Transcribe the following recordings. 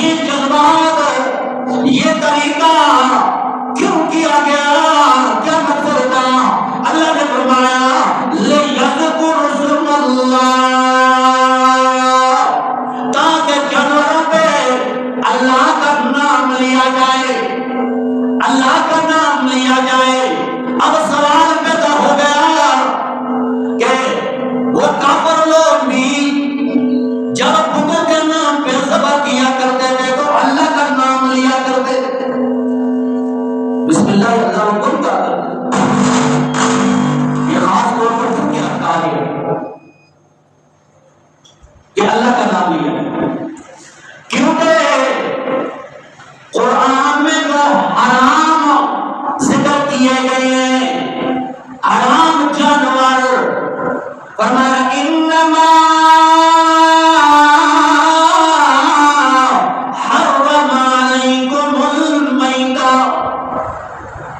یہ جذبات یہ طریقہ کیوں کیا گیا؟ کیا مقصد تھا؟ اللہ نے فرمایا لِيَذْكُرُ اسْمَ اللَّهِ، تاکہ جانوروں پہ اللہ کا نام لیا جائے، اللہ کا نام لیا جائے۔ اب سوال پیدا ہو گیا کہ وہ کافر لوگ بھی جب بتوں کے نام پہ ذبح کیا کرتے تھے تو اللہ کا نام لیا کرتے تھے، بسم اللہ اللہ اکبر کا کرتے تھے۔ یہ خاص طور پر کیوں کیا کہا ہے کہ اللہ کا نام لیا؟ کیونکہ قرآن میں جو حرام ذکر کیے گئے ہیں، حرام جانور، فرمایا انما حرم علیکم المیتہ،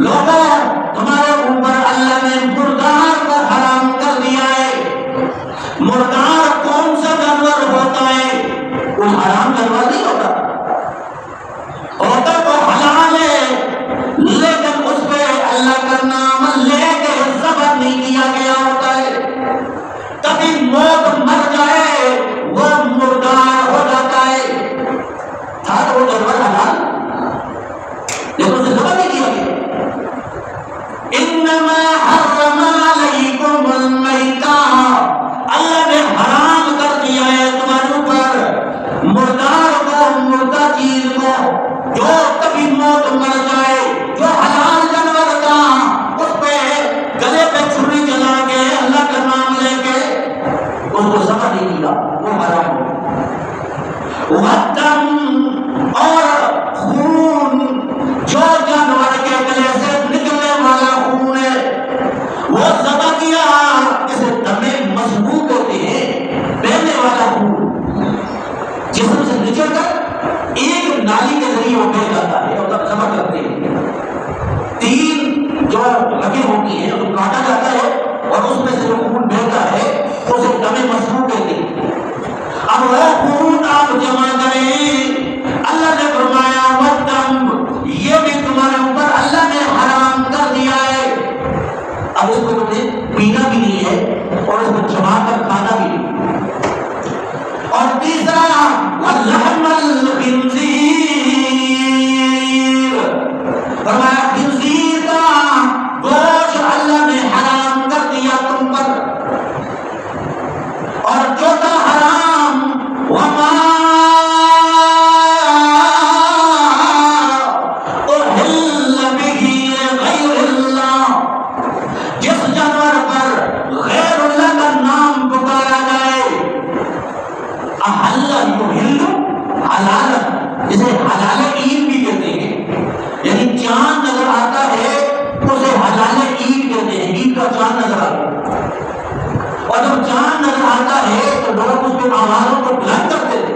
لوگوں تمہارے اوپر اللہ نے مردار کو حرام کر دیا ہے۔ مردار کون سا جانور ہوتا ہے؟ کوئی حرام جانور نہیں ہوتا، ہوتا تو حلال ہے، لیکن اس پہ اللہ کا نام لے کے ذبح نہیں کیا گیا ہوتا ہے۔ کبھی موت مر جائے وہ مردار ہو جاتا ہے، تھا تو وہ جانور حلال لیکن اسے ذبح نہیں کیا گیا۔ انما حرم علیکم المیتہ، اللہ نے حرام کر دیا ہے تمہارے اوپر مردار کو، مردہ چیز کو، جو کبھی موت مر جائے، جو حلال جانور تھا اس پہ گلے پہ چھری چلا کے اللہ کا نام لے کے اس کو ذبح نہیں کیا، وہ حرام ہو۔ والدم، اور خون، جو جانور کے گلے سے نکلنے والا خون ہے وہ ذبح کیا، اسے دم مسموم کہتے ہیں، بہنے والا خون، جسم سے نچل کر ایک نالی کے ذریعے وہ بہ جاتا ہے اور تب ذبح کرتے ہیں۔ تین جو لگے ہوتی ہیں وہ کاٹا جاتا ہے اور اس میں سے جو خون بہتا ہے اسے دم مسموم کہتے ہیں۔ اب وہ خون آپ جمع کریں، اللہ نے فرمایا والدم، یہ بھی تمہارے اوپر اللہ نے حرام کر دیا ہے۔ اب اس کو تمہیں پینا بھی نہیں ہے اور اس کو جما کر کھانا بھی نہیں۔ اور تیسرا وَلَحْمَ الْخِنزِيرِ، فرمایا خنزیر کا گوشت اللہ نے حرام کر دیا تم پر۔ اور چوتھا حرام وَمَا أُحِلَّ بِهِ لِغَيْرِ اللَّهِ، جس جانور پر غیر اللہ کا نام پکارا جائے، احل یحل حلال، جسے حلال عید بھی کہتے ہیں، یعنی چاند نظر آتا ہے اسے حلال عید کہتے ہیں، عید کا چاند نظر آتا ہے۔ اور جب چاند نظر آتا ہے تو لوگ اس کے آوازوں کو بلند کرتے تھے،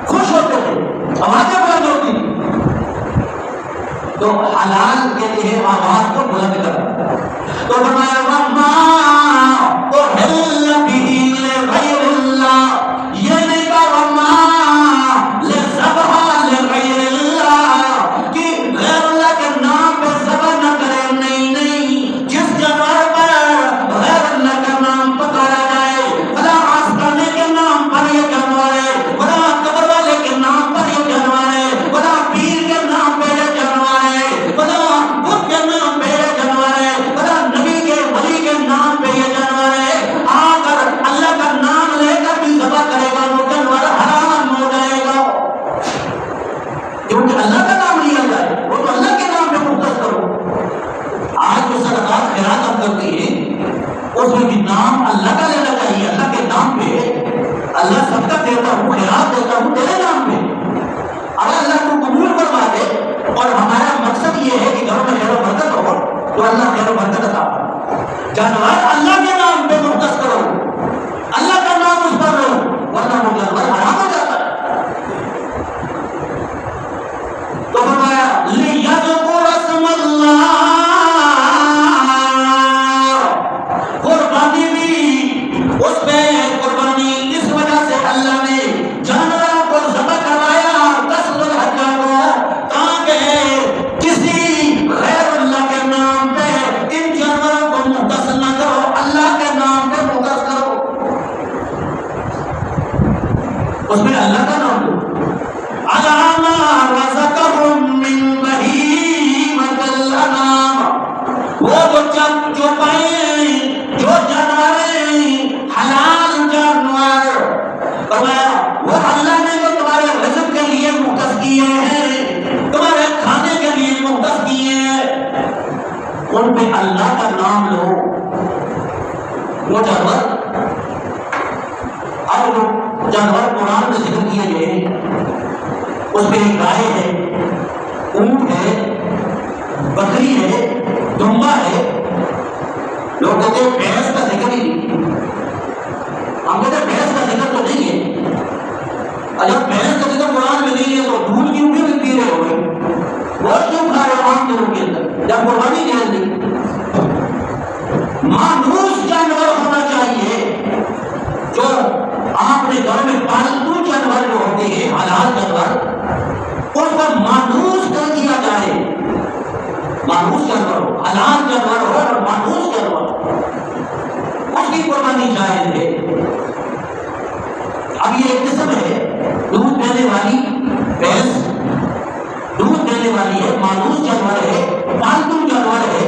خوش ہوتے تھے، آوازیں بلند ہوتی تھی، تو حلال کہتے ہیں آواز کو بلند کرنا۔ تو فرمایا وَمَا أُحِلَّ بِهِ لِغَيْرِ اللَّهِ، یہ نہیں کہا وَمَا لِذَبْحَ لِغَيْرِ اللَّهِ کہ غیر اللہ کے نام پہ ذبح نہ کرے، نہیں نہیں، جس جانور پر غیر اللہ کا نام پکارا جائے، خدا آستانے کے نام پر یہ جانور ہے، خدا قبر والے کے نام پر یہ جانور ہے، خدا پیر کے نام پہ یہ جانور ہے، خدا بدھ کے نام پہ یہ جانور ہے، خدا نبی کے لیکن اللہ کا نام لو وہ جانور، اب جو جانور قرآن میں ذکر کیے گئے ہیں اس میں ایک گائے ہے، اونٹ ہے، بکری ہے، دمبا ہے. لوگ کہتے ہیں بھینس کا ذکر ہی نہیں. ہم کہتے ہیں بھینس کا ذکر تو نہیں ہے. اگر بھینس کا ذکر قرآن میں نہیں ہے تو دودھ کیوں بھی پی رہے ہو گئے، بہت کیوں کھا رہے ہو عام دنوں کے اندر جب قربانی نہیں ہوتی. مانوس جانور ہونا چاہیے جو آپ نے گھر میں پالتو جانور جو ہوتے ہیں حلال جانور ان کو مانوس کر دیا جائے. مانوس جانور ہو، حلال جانور ہو اور مانوس جانور ہو، اس کی قربانی جائز ہے. اب یہ ایک قسم ہے دودھ دینے والی بھینس، دودھ دینے والی ہے، مانوس جانور ہے، پالتو جانور ہے.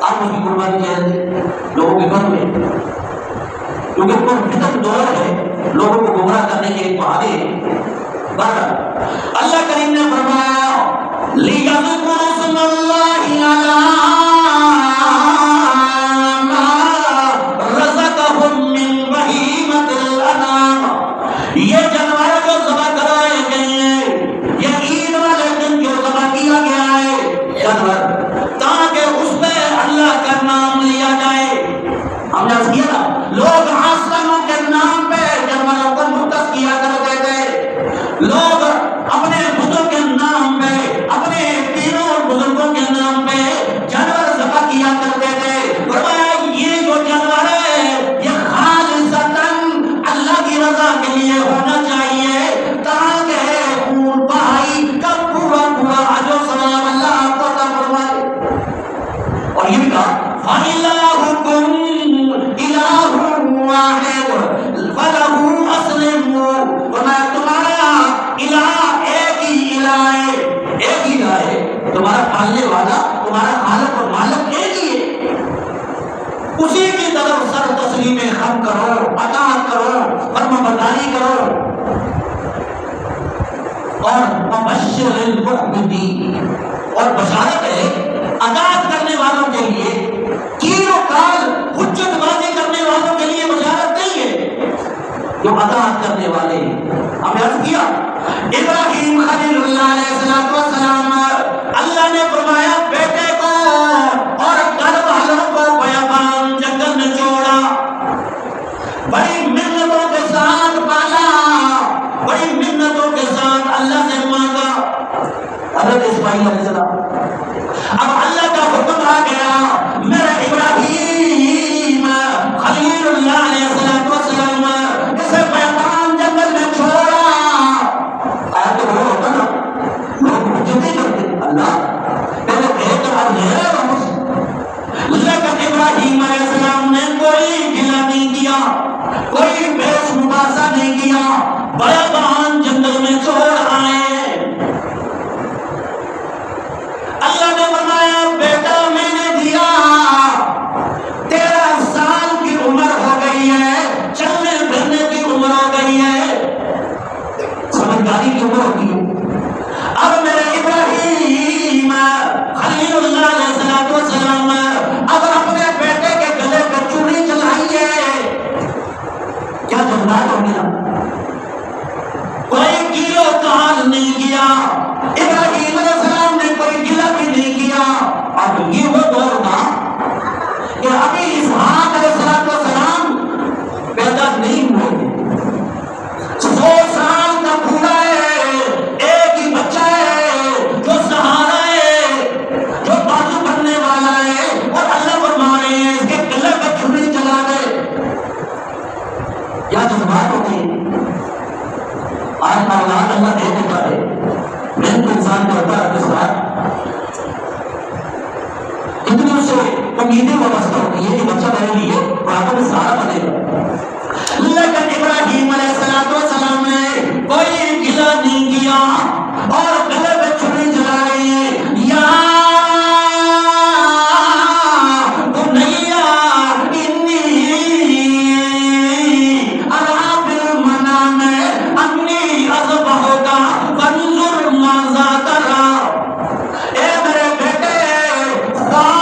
اب اس کی قربانی جائز ہے لوگوں کے گھر میں، کیونکہ فتن دور ہے، لوگوں کو گمراہ کرنے کے ایک بہانے. اللہ کریم نے فرمایا لِيَذْكُرُوا اسْمَ اللَّهِ عَلَىٰ مَا رَزَقَهُم مِّن بَهِيمَةِ الْأَنْعَامِ. یہ جانور جو ذبح کرائے گئے ہیں، یہ عید والے دن جو ذبح کیا گیا ہے جانور، تاکہ اس میں اللہ کا نام لیا جائے. ہم نے کیا نا لوگ آسمانوں کے نام پہ جانوروں کو مختص کیا کرتے تھے. لوگ اپنے بتوں کے نام پہ، اپنے پیروں اور بزرگوں کے نام پہ جانور ذبح کیا کرتے تھے. فرمایا یہ جو جانور ہے یہ خالصتاً اللہ کی رضا کے لیے ہونا چاہیے تاکہ خون بہائی کا پورا پورا اجر و ثواب اللہ آپ کو عطا فرمائے. اور یہ بھی کہا فَإِلَٰهُكُمْ إِلَٰهٌ وَاحِدٌ فَلَهُ أَسْلِمُوا. فرمایا تمہارا الہ ایک ہی الہ ہے، ایک ہی الہ ہے. تمہارا پالنے والا، تمہارا خالق اور مالک ایک ہی ہے. اسی کی طرف سر تسلیم خم کرو، اطاعت کرو، فرمانبرداری کرو. اور وَبَشِّرِ الْمُخْبِتِينَ، اور بشارت ہے اطاعت کرنے والوں کے لیے. کیل و کال حجت بازی کرنے والوں کے لیے بشارت نہیں ہے، جو اطاعت کرنے والے ہیں. ہم نے عرض کیا ابراہیم خلیل اللہ علیہ السلام، اللہ نے فرمایا بیٹے کو اور گھر والوں کو بیابان جنگل میں چھوڑا، بڑی محنتوں کے ساتھ پالا، بڑی محنتوں کے ساتھ اللہ سے مانگا. حضرت اسماعیل علیہ السلام، اب اللہ کا حکم آ گیا میرے ابراہیم خلیل اللہ علیہ السلام اسے بیابان جنگل میں چھوڑا. آیا تو وہ ہوتا نا لوگ مجھے نہیں کرتے اللہ پہلے کہے تو اب لے رہے واپس. لیکن ابراہیم علیہ السلام نے کوئی گلا نہیں کیا، کوئی بیش مباحثہ نہیں کیا، بیابان جنگل میں چھوڑ آئے. اللہ نے فرمایا بیٹا میں نے دیا، 13 سال کی عمر ہو گئی ہے، چلنے پھرنے کی عمر ہو گئی ہے، سمجھداری کی عمر ہوتی ہے. اب میرے ابراہیم خلیل اللہ علیہ السلام اب اپنے بیٹے کے گلے پہ چوڑی چلائیے. کیا جذبات ہو گیا، کوئی گیلو کال نہیں کیا. ابراہیم علیہ السلام نے کوئی گلا بھی نہیں کیا. اب یہ وہ دور تھا کہ ابھی اسحاق علیہ السلام پیدا نہیں ہوئے. 100 سال کا بوڑھا ہے، ایک ہی بچہ ہے جو سہارا ہے، جو بازو بننے والا ہے، اور اللہ فرما رہے ہیں اس کے گلے پہ چھری چلا دے. کیا جذبات ہوتے ہیں. آج اولاد اللہ دے دیتا ہے، محنت انسان کرتا ہے کے ساتھ اتنی اس سے امیدیں وابستہ ہوتی ہے کہ بچہ میرے لیے بڑھاپے میں سہارا بنے گا. لیکن ابراہیم علیہ السلام نے کوئی گلا نہیں کیا اور گلے پہ چھری چلا رہی ہے. یا بنیا انی ارا بالمنام انی اذبحک فانظر ماذا تری. اے میرے بیٹے خواب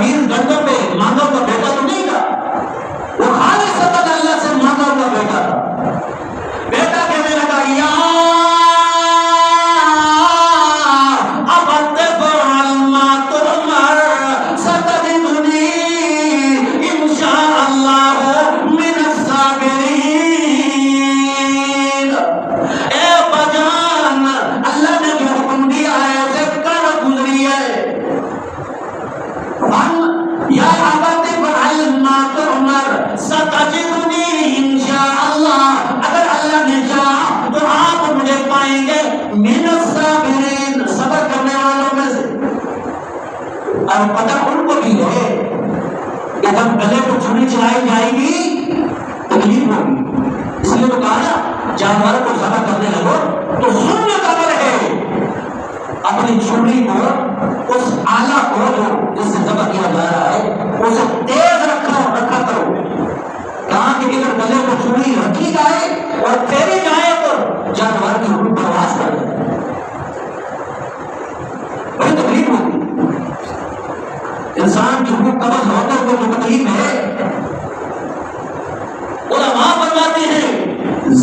20 گھنٹوں پہ مانگا ہوا بیٹا تو نہیں تھا، وہ خالصتاً اللہ سے مانگا ہوا بیٹا تھا. بیٹا کہنے لگا یا ابت فعل ما تؤمر ستجدنی ان شاء اللہ من الصابرین. اے بجان، اللہ نے جو حکم دیا ہے اسے کر گزری ہے. یا ابت فعل ما تؤمر ستجدنی ان شاء اللہ، اگر اللہ نے چاہا تو آپ مجھے پائیں گے من الصابرین، صبر کرنے والوں میں سے. اور پتہ ان کو بھی ہے کہ جب گلے کو چھری چلائی جائے گی تکلیف ہوگی، اس لیے تو کہا نا جانور کو ذبح کرنے لگو تو سنت عمل ہے اپنی چھری کو، اس آلہ کو جو جس سے ذبح کیا جا رہا ہے اسے تیز رکھا کرو، کہاں کہ اگر گلے کو چھری رکھی جائے اور پھیری جائے تو جانور کی روح پرواز کر جائے، بڑی تکلیف ہوتی. انسان کی روح قبض ہو کر کو جو تکلیف ہے، علماء فرماتے ہیں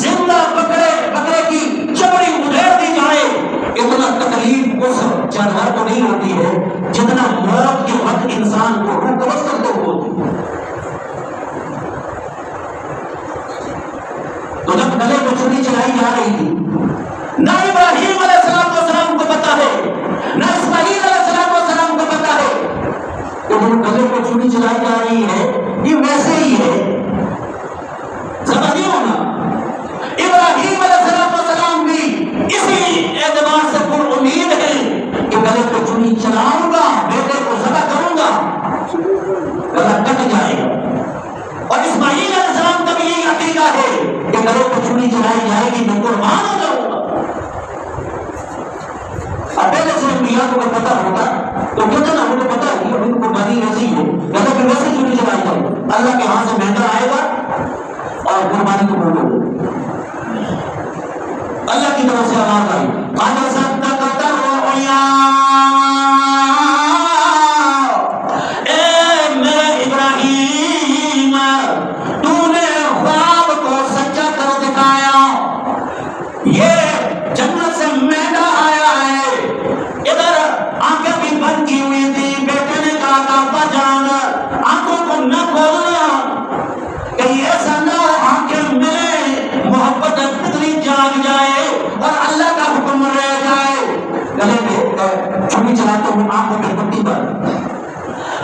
زندہ بکرے کی چمڑی ادھیڑ دی جائے اتنا تکلیف اس جانور کو نہیں ہوتی ہے جتنا موت کے وقت انسان کو روح قبض کرتے ہوئے ہوتی ہے. تو جب گلے کو چھری چلائی جا رہی تھی، نہ ابراہیم علیہ السلام کو پتا ہے، نہ اسماعیل علیہ السلام کو پتا ہے کہ جو گلے کو چھری چلائی جا رہی ہے یہ ویسے ہی ہے، سمجھ نہیں ہونا. ابراہیم علیہ السلام بھی اسی اعتبار سے پر امید ہے کہ گلے کو چھری چلاؤں گا، بیٹے کو ذبح کروں گا، گلا کٹ جائے گا. اور اسماعیل علیہ السلام کا بھی یہی عقیدہ ہے کہ گلے کو چھری چلائی جائے گی میں قربان ہو جاؤں گا. اب پہلے سے انبیاء کو پتہ ہوتا تو کہتے نا مجھے پتہ ہے کہ ان کو قربانی ویسی ہے، گلے پہ ویسے چھری چلائی جائے، اللہ کے ہاں سے مہنگا آئے گا اور قربانی کو بولو. اللہ کی طرف سے آواز آئی قد صدقت الرؤیا، اے میرے ابراہیم تو نے خواب کو سچا کر دکھایا. یہ جنت سے مہنگا آیا ہے، ادھر آنکھیں بھی بند کی ہوئی تھی، بیٹے نے کہا تھا ابا جان آنکھوں کو نہ کھولنا، کہیں ایسا نہ ہو آنکھیں ملے محبت فطری جاگ جائے اور اللہ کا حکم رہ جائے. گلے پہ چھری چلاتے ہوئے آنکھوں کی پٹی پر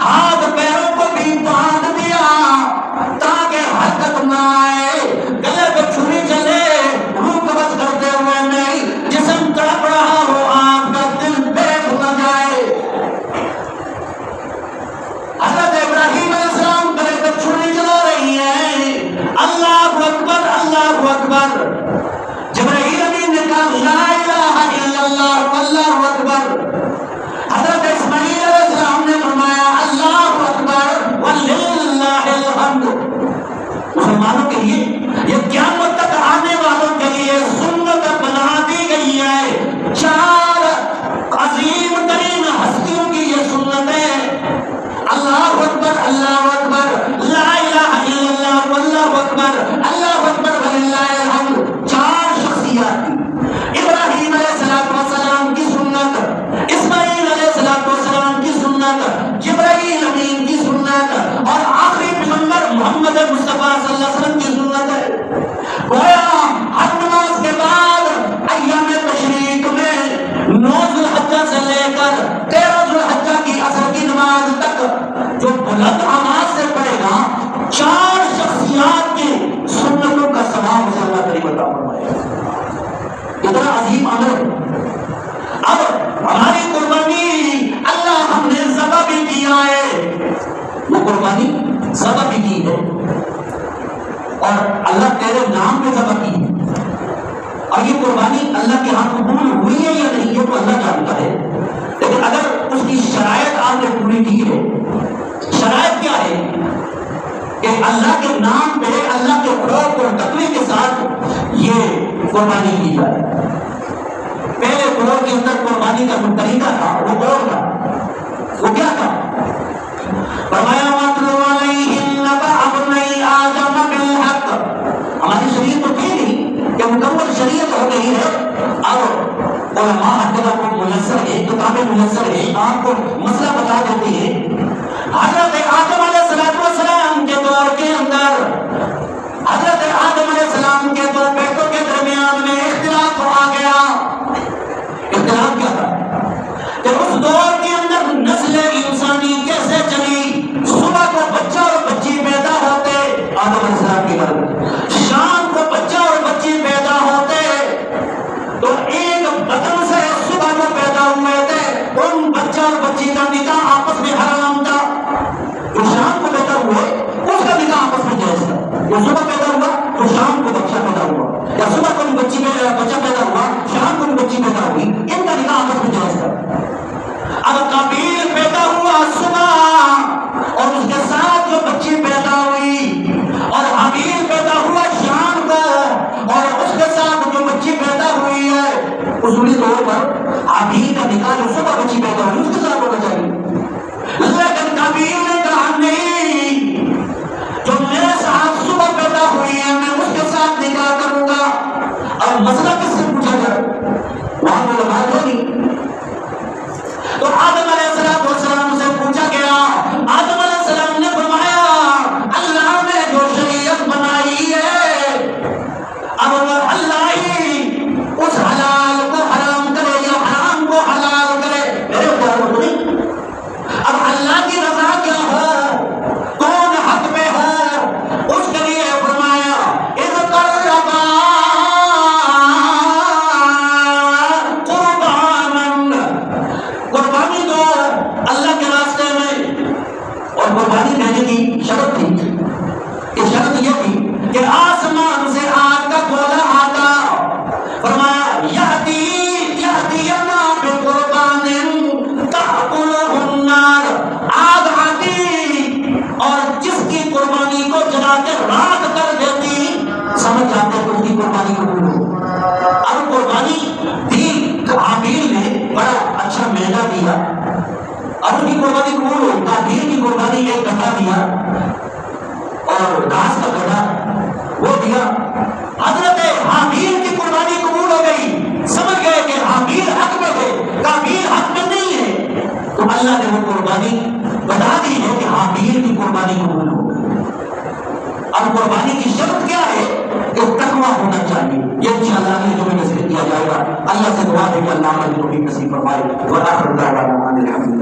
ہاتھ پیروں کو بھی باندھ دیا تاکہ حرکت نہ آئے، گلے پہ چھری چلے روح قبض کرتے ہوئے نہیں، جسم تڑپ رہا ہو آپ کا دل بیٹھ نہ جائے. حضرت ابراہیم علیہ السلام گلے پہ چھری چلا رہی ہے، اللہ اکبر اللہ اکبر. جبرائیل امین نے کہا لا الہ الا اللہ اللہ اکبر. حضرت اسماعیل علیہ السلام نے فرمایا اللہ اکبر وللہ الحمد. مسلمانوں کے لیے یہ قیامت تک آنے والوں کے لیے سنت بنا دی گئی ہے. 4 عظیم ترین ہستیوں کی یہ سنت ہے، اللہ اکبر اللہ اکبر لا الہ الا اللہ واللہ اکبر اللہ اکبر وللہ الحمد. 4 شخصیات کی، ابراہیم علیہ السلام کی سنت، اسماعیل علیہ السلام کی سنت، جبرائیل امین کی سنت اور آخری پیغمبر محمد مصطفیٰ صلی اللہ علیہ وسلم کی سنت ہے. گویا ہر نماز کے بعد ایام تشریق میں 9 ذوالحجہ سے لے کر 13 ذوالحجہ کی عصر کی نماز تک جو بلند آواز سے پڑھے گا 4 شخصیات کی سنتوں کا ثواب اسے اللہ کریم عطا فرمائے. کتنا عظیم عمل ہے. اب ہماری قربانی اللہ ہم نے ذبح بھی کیا ہے، وہ قربانی ذبح بھی کی ہے اور اللہ تیرے نام پہ ذبح کی ہے. اور یہ قربانی اللہ کے ہاں قبول ہوئی ہے یا نہیں یہ تو اللہ جانتا ہے، لیکن اگر اس کی شرائط آپ نے پوری کی ہے. شرائط کیا ہے کہ اللہ کے نام پہ اللہ کے خوف اور تقوی کے ساتھ یہ قربانی کی جائے. پہلے دور کے اندر قربانی کا جو طریقہ تھا وہ اور تھا. وہ کیا تھا؟ کتابیں منزل ہیں آپ کو مسئلہ بتا دیتے ہیں. حضرت آدم علیہ السلام کے دور کے اندر حضرت آدم علیہ السلام کے دو بیٹوں کے درمیان میں اختلاف آ گیا. اختلاف کیا تھا کہ اس دور کے اندر نسل انسانی کیسے چلی. صبح کو بچہ اور بچی پیدا ہوتے آدم علیہ السلام کے گھر، شام کو بچہ اور بچی پیدا ہوتے تو ایک بدن سے صبح کو پیدا ہوئے تھے ان بچہ اور بچی کا نکاح آپس میں حرام تھا. جو شام کو پیدا ہوئے اس کا نکاح آپس میں جائز تھا. جو صبح پیدا ہوا تو شام کو بچہ پیدا ہوا، یا صبح کو بچہ پیدا ہوا شام کو بچی پیدا ہوئی، ان کا نکاح آپس میں جائز تھا. اب قابیل پیدا ہوا صبح اور اس کے ساتھ جو بچی پیدا ہوئی، اور حابیل پیدا ہوا شام کو اور اس کے ساتھ جو بچی پیدا ہوئی ہے، اصولی طور پر حابیل کا نکاح جو صبح بچی پیدا ہوئی اس کے ساتھ ہونا چاہیے. لیکن قابیل نے کہا نہیں، جو میرے ساتھ صبح پیدا ہوئی ہے میں اس کے ساتھ نکاح کروں گا. اب مسئلہ کس سے پوچھا جائے؟ وہاں کوئی بات ہوگی. تو آدم علیہ السلام سے پوچھا گیا. آدم علیہ السلام نے فرمایا اللہ نے جو شریعت بنائی ہے اب وہ اللہ ہی اس حلال کو حرام کرے یا حرام کو حلال کرے. میرے خیال میں اب اللہ کی رضا کیا ہو، کون حق میں ہو، اس کے لیے فرمایا اذ قربا قربانا، قربانی دو اللہ کے راستے میں. اور قربانی دینے کی شرط تھی، یہ شرط یہ تھی کہ آسمان سے آگ کا گولا آتا. فرمایا یأتینا بقربان تأکلہ النار، آگ آتی اور جس کی قربانی کو جلا کے راکھ کر دیتی سمجھ جاتے کہ اس کی قربانی قبول ہو. اب قربانی دی تو حابیل نے بڑا اچھا مہنگا دیا، اب اس کی قربانی قبول ہو. قابیل کی قربانی ایک گدھا دیا اور گھاس کا گدھا وہ دیا. حضرت حابیل کی قربانی قبول ہو گئی، سمجھ گئے کہ حابیل حق میں تھے، قابیل حق میں نہیں ہے. تو اللہ نے وہ قربانی بتا دی ہے کہ حابیل کی قربانی قبول ہو گئی. اب قربانی کی شرط کیا ہے کہ تقویٰ ہونا چاہیے. یہ انشاءاللہ اگلے جمعے میں ذکر کیا جائے گا. اللہ سے دعا ہے کہ اللہ ہمیں توفیق نصیب فرمائے. وآخر دعوانا ان الحمد للہ.